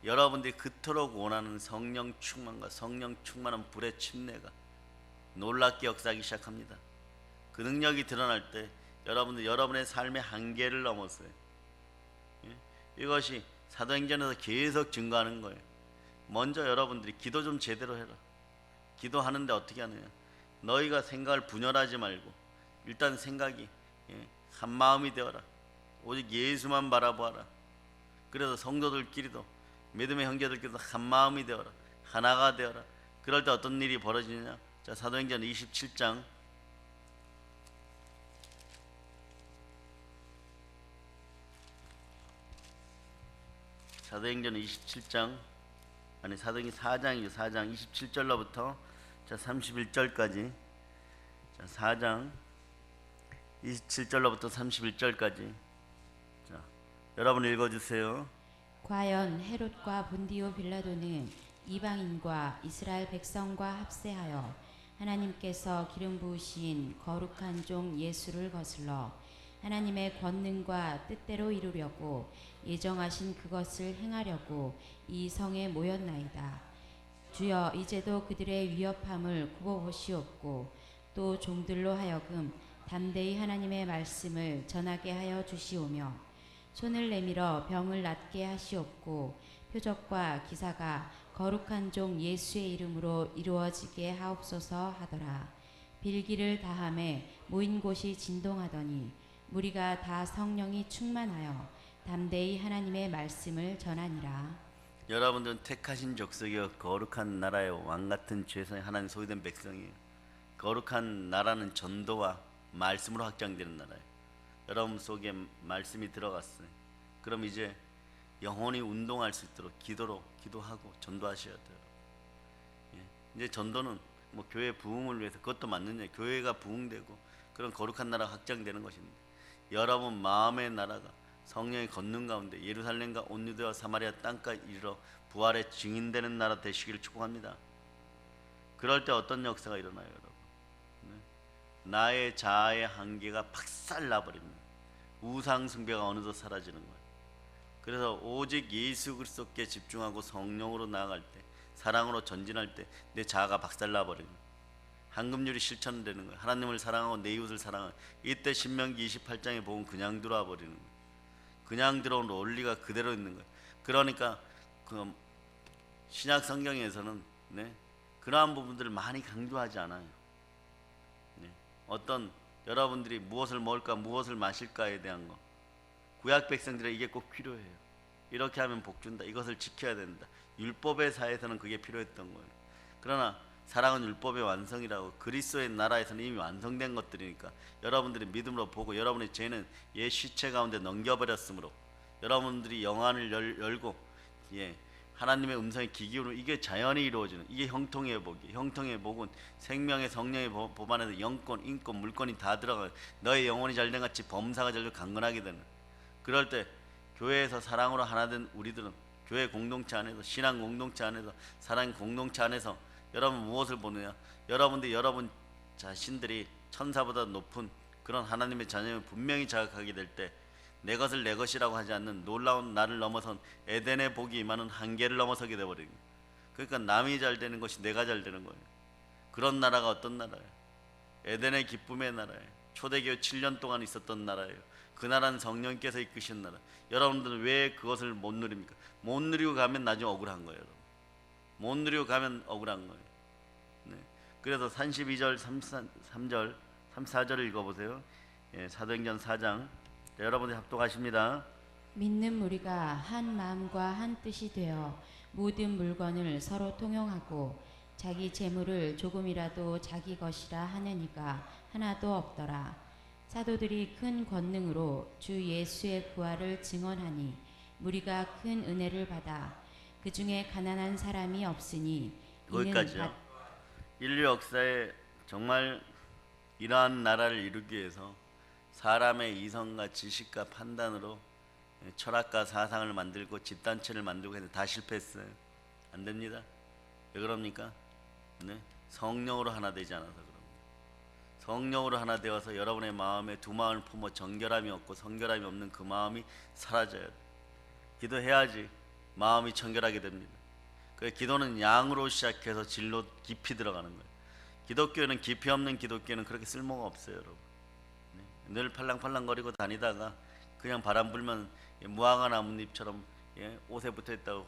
여러분들이 그토록 원하는 성령 충만과 성령 충만한 불의 침례가 놀랍게 역사하기 시작합니다. 그 능력이 드러날 때 여러분들 여러분의 삶의 한계를 넘었어요. 이것이 사도행전에서 계속 증거하는 거예요. 먼저 여러분들이 기도 좀 제대로 해라. 기도하는데 어떻게 하느냐? 너희가 생각을 분열하지 말고 일단 생각이 한 마음이 되어라. 오직 예수만 바라보아라. 그래서 성도들끼리도 믿음의 형제들끼리도 한 마음이 되어라. 하나가 되어라. 그럴 때 어떤 일이 벌어지느냐? 자, 사도행전 27장 사도행전 27장 아니 사도행전 4장이죠. 4장 27절로부터 자 31절까지 자 4장 27절로부터 31절까지 자 여러분 읽어주세요. 과연 헤롯과 본디오 빌라도는 이방인과 이스라엘 백성과 합세하여 하나님께서 기름 부으신 거룩한 종 예수를 거슬러 하나님의 권능과 뜻대로 이루려고 예정하신 그것을 행하려고 이 성에 모였나이다. 주여 이제도 그들의 위협함을 굽어보시옵고 또 종들로 하여금 담대히 하나님의 말씀을 전하게 하여 주시오며 손을 내밀어 병을 낫게 하시옵고 표적과 기사가 거룩한 종 예수의 이름으로 이루어지게 하옵소서 하더라. 빌기를 다함에 모인 곳이 진동하더니 무리가 다 성령이 충만하여 담대히 하나님의 말씀을 전하니라. 여러분들은 택하신 족속이여 거룩한 나라의 왕같은 죄성의 하나님 소유된 백성이에요. 거룩한 나라는 전도와 말씀으로 확장되는 나라예요. 여러분 속에 말씀이 들어갔어요. 그럼 이제 영혼이 운동할 수 있도록 기도하고 전도하셔야 돼요. 이제 전도는 뭐 교회 부흥을 위해서 그것도 맞느냐? 교회가 부흥되고 그런 거룩한 나라가 확장되는 것입니다. 여러분 마음의 나라가 성령의 걷는 가운데 예루살렘과 온 유대와 사마리아 땅까지 이르러 부활의 증인되는 나라 되시기를 축복합니다. 그럴 때 어떤 역사가 일어나요, 여러분? 나의 자아의 한계가 박살 나버립니다. 우상 숭배가 어느덧 사라지는 거예요. 그래서 오직 예수 그리스도께 집중하고 성령으로 나아갈 때, 사랑으로 전진할 때 내 자아가 박살 나버립니다. 황금률이 실천되는 거예요. 하나님을 사랑하고 내 이웃을 사랑하고 이때 신명기 28장에 보면 그냥 들어와 버리는 거예요. 그냥 들어온 원리가 그대로 있는 거예요. 그러니까 그 신약 성경에서는 그러한 부분들을 많이 강조하지 않아요. 어떤 여러분들이 무엇을 먹을까 무엇을 마실까에 대한 거 구약 백성들에게 이게 꼭 필요해요. 이렇게 하면 복 준다. 이것을 지켜야 된다. 율법의 사회에서는 그게 필요했던 거예요. 그러나 사랑은 율법의 완성이라고, 그리스도의 나라에서는 이미 완성된 것들이니까 여러분들이 믿음으로 보고 여러분의 죄는 옛 시체 가운데 넘겨버렸으므로 여러분들이 영안을 열고 하나님의 음성에 귀 기울이면 이게 자연히 이루어지는, 이게 형통의 복이. 형통의 복은 생명의 성령의 법 안에서 영권, 인권, 물권이 다 들어가. 너의 영혼이 잘된 같이 범사가 잘되고 강건하게 되는. 그럴 때 교회에서 사랑으로 하나 된 우리들은 교회 공동체 안에서, 신앙 공동체 안에서, 사랑 공동체 안에서 여러분 무엇을 보느냐? 여러분들이 여러분 자신들이 천사보다 높은 그런 하나님의 자녀를 분명히 자각하게 될 때 내 것을 내 것이라고 하지 않는 놀라운 나를 넘어선 에덴의 복이 임하는 한계를 넘어서게 되어버리는 거예요. 그러니까 남이 잘 되는 것이 내가 잘 되는 거예요. 그런 나라가 어떤 나라예요? 에덴의 기쁨의 나라예요. 초대교회 7년 동안 있었던 나라예요. 그 나라는 성령께서 이끄신 나라. 여러분들은 왜 그것을 못 누립니까? 못 누리고 가면 나중에 억울한 거예요. 여러분. 못 누리고 가면 억울한 거예요. 네. 그래서 32절, 33절, 34절을 읽어보세요. 사도행전 4장. 여러분들 합독하십니다. 믿는 무리가 한 마음과 한 뜻이 되어 모든 물건을 서로 통용하고 자기 재물을 조금이라도 자기 것이라 하는 이가 하나도 없더라. 사도들이 큰 권능으로 주 예수의 부활을 증언하니 무리가 큰 은혜를 받아 그 중에 가난한 사람이 없으니 거기까지요. 인류 역사에 정말 이러한 나라를 이루기 위해서 사람의 이성과 지식과 판단으로 철학과 사상을 만들고 집단체를 만들고 했는데 다 실패했어요. 안 됩니다. 왜 그럽니까? 네? 성령으로 하나 되지 않아서 그럽니다. 성령으로 하나 되어서 여러분의 마음에 두 마음을 품어 정결함이 없고 성결함이 없는 그 마음이 사라져야 돼요. 기도해야지 마음이 청결하게 됩니다. 그래서 기도는 양으로 시작해서 질로 깊이 들어가는 거예요. 기독교는 깊이 없는 기독교는 그렇게 쓸모가 없어요, 여러분. 늘 팔랑팔랑거리고 다니다가 그냥 바람 불면 무화과 나뭇잎처럼 옷에 붙어있다고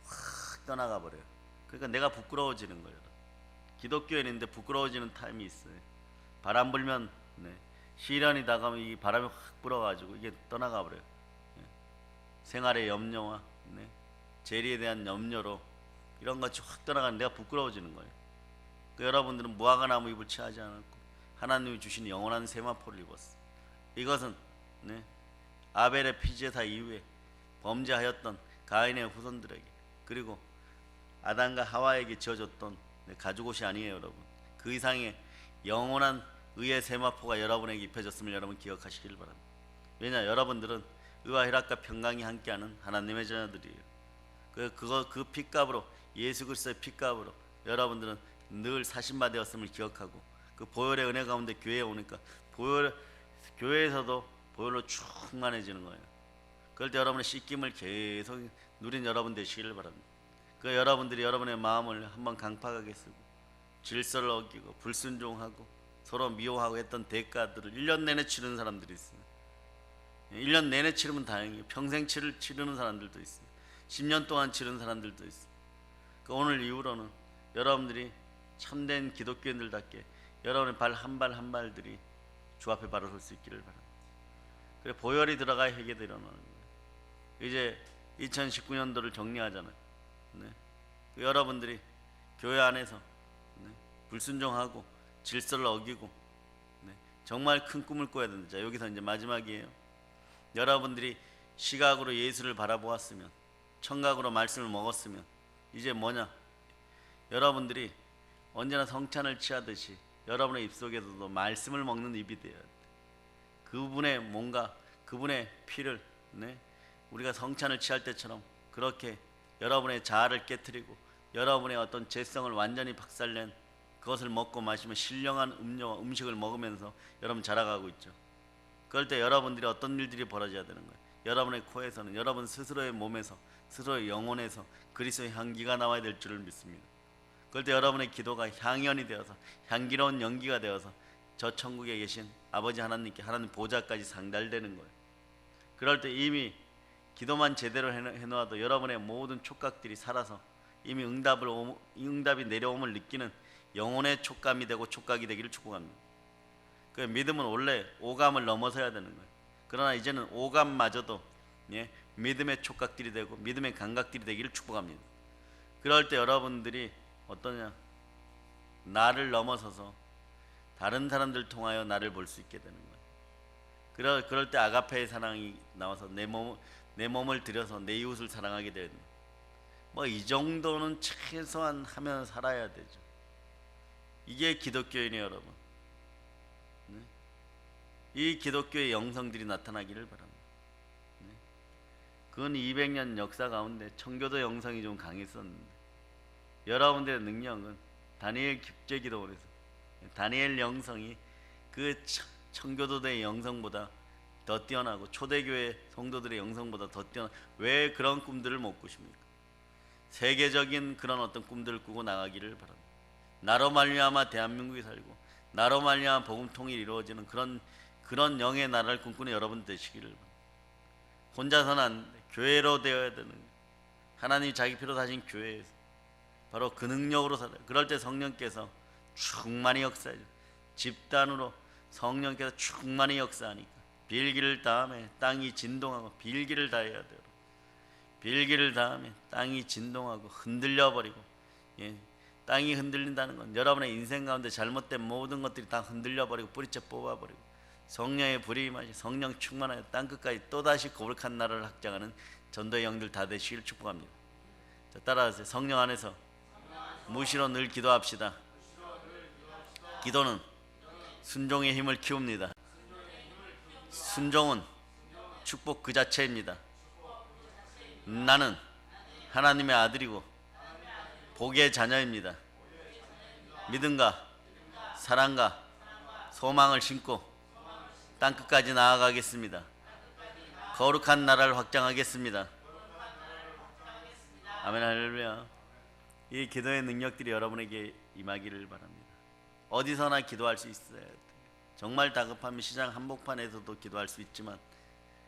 확 떠나가 버려요. 그러니까 내가 부끄러워지는 거예요. 기독교인인데 부끄러워지는 타임이 있어요. 바람 불면 시련이 다가오면 이 바람이 확 불어가지고 이게 떠나가 버려요. 생활의 염려와 재리에 대한 염려로 이런 것이 확 떠나가는 내가 부끄러워지는 거예요. 여러분들은 무화과 나무 잎을 취하지 않았고 하나님이 주신 영원한 세마포를 입었어. 이것은 아벨의 피제사 이후에 범죄하였던 가인의 후손들에게, 그리고 아담과 하와에게 지어졌던 가죽옷이 아니에요, 여러분. 그 이상의 영원한 의의 세마포가 여러분에게 입혀졌음을 여러분 기억하시길 바랍니다. 왜냐, 여러분들은 의와 혈압과 평강이 함께하는 하나님의 자녀들이에요. 그 핏값으로, 예수 그리스도의 핏값으로 여러분들은 늘 사신바 되었음을 기억하고, 그 보혈의 은혜 가운데 교회에 오니까 교회에서도 보혈로 충만해지는 거예요. 그럴 때 여러분의 씻김을 계속 누린 여러분 되시기를 바랍니다. 그 여러분들이 여러분의 마음을 한번 강팍하게 쓰고 질서를 어기고 불순종하고 서로 미워하고 했던 대가들을 1년 내내 치르는 사람들이 있어요. 1년 내내 치르면 다행이에요. 평생 치르는 사람들도 있어요. 10년 동안 치르는 사람들도 있어요. 오늘 이후로는 여러분들이 참된 기독교인들답게 여러분의 발 한 발 한 발들이 주 앞에 바로 설 수 있기를 바랍니다. 그래 보혈이 들어가야 회개가 일어나는 거예요. 이제 2019년도를 정리하잖아요. 여러분들이 교회 안에서 불순종하고 질서를 어기고 정말 큰 꿈을 꿔야 된다. 자, 여기서 이제 마지막이에요. 여러분들이 시각으로 예수를 바라보았으면, 청각으로 말씀을 먹었으면 이제 뭐냐? 여러분들이 언제나 성찬을 취하듯이 여러분의 입속에서도 말씀을 먹는 입이 되어야 돼. 그분의 뭔가 그분의 피를 우리가 성찬을 취할 때처럼 그렇게 여러분의 자아를 깨트리고 여러분의 어떤 죄성을 완전히 박살낸 그것을 먹고 마시며 신령한 음료와 음식을 먹으면서 여러분 자라가고 있죠. 그럴 때 여러분들이 어떤 일들이 벌어져야 되는 거예요. 여러분의 코에서는 여러분 스스로의 몸에서 스스로의 영혼에서 그리스도의 향기가 나와야 될 줄을 믿습니다. 그럴 때 여러분의 기도가 향연이 되어서 향기로운 연기가 되어서 저 천국에 계신 아버지 하나님께 하나님 보좌까지 상달되는 거예요. 그럴 때 이미 기도만 제대로 해놓아도 여러분의 모든 촉각들이 살아서 이미 응답이 내려옴을 느끼는 영혼의 촉감이 되고 촉각이 되기를 축복합니다. 그 믿음은 원래 오감을 넘어서야 되는 거예요. 그러나 이제는 오감마저도 예, 믿음의 촉각들이 되고 믿음의 감각들이 되기를 축복합니다. 그럴 때 여러분들이 어떠냐? 나를 넘어서서 다른 사람들 통하여 나를 볼 수 있게 되는 거예요. 그럴 때 아가페의 사랑이 나와서 내 몸을 들여서 내 이웃을 사랑하게 되는, 뭐 이 정도는 최소한 하면 살아야 되죠. 이게 기독교인이에요, 여러분. 네? 이 기독교의 영성들이 나타나기를 바랍니다. 네? 그건 200년 역사 가운데 청교도 영성이 좀 강했었는데, 여러분들의 능력은 다니엘 국제기도원에서 다니엘 영성이 그 청교도의 영성보다 더 뛰어나고 초대교회 성도들의 영성보다 더 뛰어나. 왜 그런 꿈들을 못 꾸십니까? 세계적인 그런 어떤 꿈들을 꾸고 나가기를 바랍니다. 나로 말미암아 대한민국이 살고 나로 말미암아 복음 통일이 이루어지는 그런 영의 나라를 꿈꾸는 여러분 되시기를 바랍니다. 혼자서는 안 돼. 교회로 되어야 되는 거예요. 하나님이 자기 피로 사신 교회에서 바로 그 능력으로 살아요. 그럴 때 성령께서 충만히 역사해요. 집단으로 성령께서 충만히 역사하니까 빌기를 다음에 땅이 진동하고 빌기를 다해야 돼요. 빌기를 다음에 땅이 진동하고 흔들려 버리고, 예, 땅이 흔들린다는 건 여러분의 인생 가운데 잘못된 모든 것들이 다 흔들려 버리고 뿌리째 뽑아 버리고 성령의 불이 임하시 성령 충만하여 땅 끝까지 또다시 거룩한 나라를 확장하는 전도의 영들 다 되시길 축복합니다. 자, 따라하세요. 성령 안에서 무시로 늘 기도합시다. 기도는 순종의 힘을 키웁니다. 순종은 축복 그 자체입니다. 나는 하나님의 아들이고 복의 자녀입니다. 믿음과 사랑과 소망을 심고 땅끝까지 나아가겠습니다. 거룩한 나라를 확장하겠습니다. 아멘. 할렐루야. 이 기도의 능력들이 여러분에게 임하기를 바랍니다. 어디서나 기도할 수 있어야 돼요. 정말 다급하면 시장 한복판에서도 기도할 수 있지만,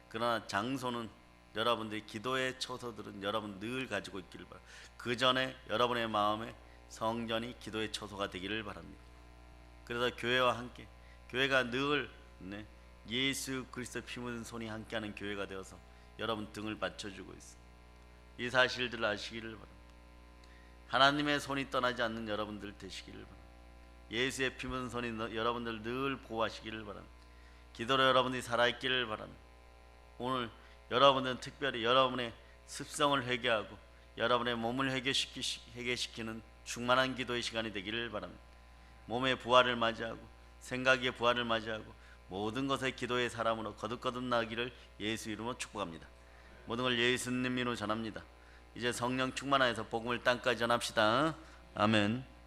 그러나 장소는 여러분들의 기도의 처소들은 여러분 늘 가지고 있기를 바랍니다. 그 전에 여러분의 마음에 성전이 기도의 처소가 되기를 바랍니다. 그래서 교회와 함께, 교회가 늘 예수 그리스도 피 묻은 손이 함께하는 교회가 되어서 여러분 등을 받쳐주고 있습니다. 이 사실들을 아시기를 바랍니다. 하나님의 손이 떠나지 않는 여러분들 되시기를 바랍니다. 예수의 피 묻은 손이 여러분들 늘 보호하시기를 바랍니다. 기도로 여러분들이 살아있기를 바랍니다. 오늘 여러분들은 특별히 여러분의 습성을 회개하고 여러분의 몸을 회개시키는 충만한 기도의 시간이 되기를 바랍니다. 몸의 부활을 맞이하고 생각의 부활을 맞이하고 모든 것의 기도의 사람으로 거듭나기를 예수 이름으로 축복합니다. 모든 걸 예수님 이름으로 전합니다. 이제 성령 충만하여서 복음을 땅까지 전합시다. 아멘.